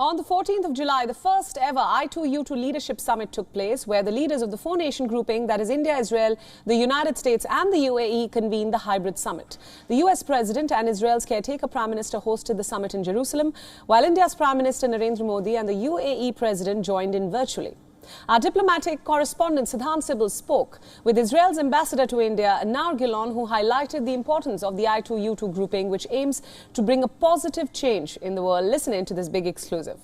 On the 14th of July, the first ever I2U2 leadership summit took place, where the leaders of the four-nation grouping, that is India, Israel, the United States and the UAE, convened the hybrid summit. The US President and Israel's caretaker Prime Minister hosted the summit in Jerusalem, while India's Prime Minister Narendra Modi and the UAE President joined in virtually. Our diplomatic correspondent Siddhant Sibal spoke with Israel's ambassador to India, Naor Gilon, who highlighted the importance of the I2U2 grouping, which aims to bring a positive change in the world. Listen in to this big exclusive.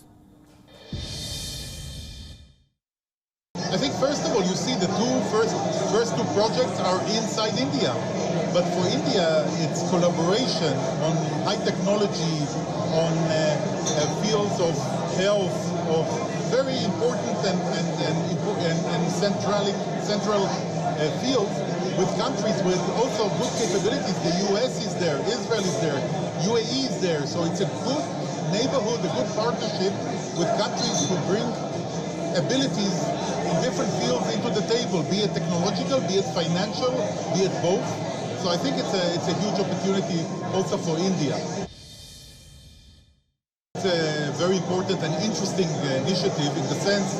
I think first of all, you see the first two projects are inside India. But for India, it's collaboration on high technology, on fields of health, of very important and central fields with countries with also good capabilities. The US is there, Israel is there, UAE is there. So it's a good neighborhood, a good partnership with countries who bring abilities in different fields into the table, be it technological, be it financial, be it both. So I think it's a huge opportunity also for India. It's a very important and interesting initiative in the sense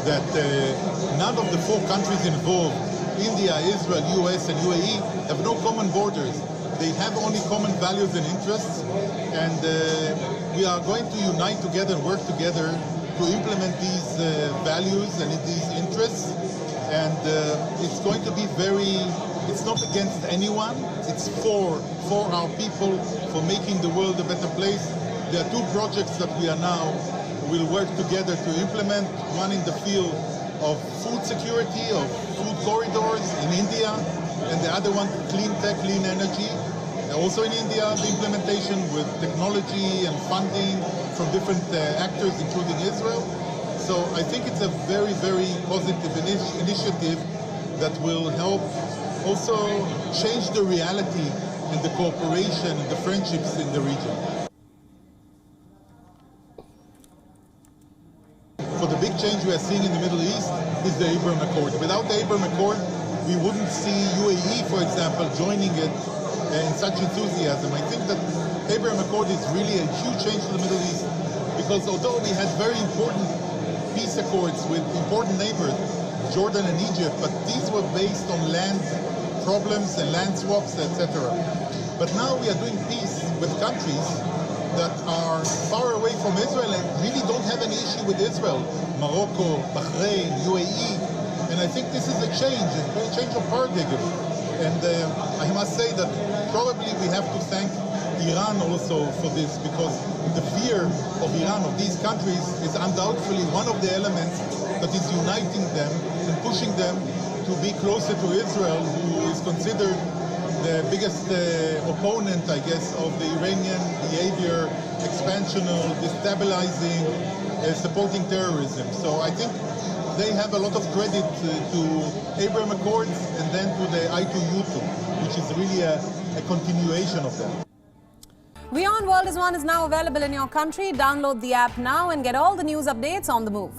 that none of the four countries involved, India, Israel, US and UAE, have no common borders. They have only common values and interests, and we are going to unite together and work together to implement these values and these interests. And it's going to be it's not against anyone, it's for our people, for making the world a better place. There are two projects that we are now will work together to implement, one in the field of food security, of food corridors in India, and the other one clean tech, clean energy. Also in India, the implementation with technology and funding from different actors, including Israel. So I think it's a very, very positive initiative that will help also change the reality and the cooperation and the friendships in the region. For the big change we are seeing in the Middle East is the Abraham Accord. Without the Abraham Accord, we wouldn't see UAE, for example, joining it in such enthusiasm. I think that Abraham Accord is really a huge change to the Middle East, because although we had very important peace accords with important neighbors, Jordan and Egypt, but these were based on land problems and land swaps, etc. But now we are doing peace with countries that are far away from Israel and really don't have any issue with Israel. Morocco, Bahrain, UAE. And I think this is a change of paradigm. And I must say that probably we have to thank Iran also for this, because the fear of Iran, of these countries, is undoubtedly one of the elements that is uniting them and pushing them to be closer to Israel, who is considered the biggest opponent, I guess, of the Iranian behavior, expansional, destabilizing, supporting terrorism. So I think they have a lot of credit to Abraham Accords and then to the I2U2, which is really a continuation of that. WION World is now available in your country. Download the app now and get all the news updates on the move.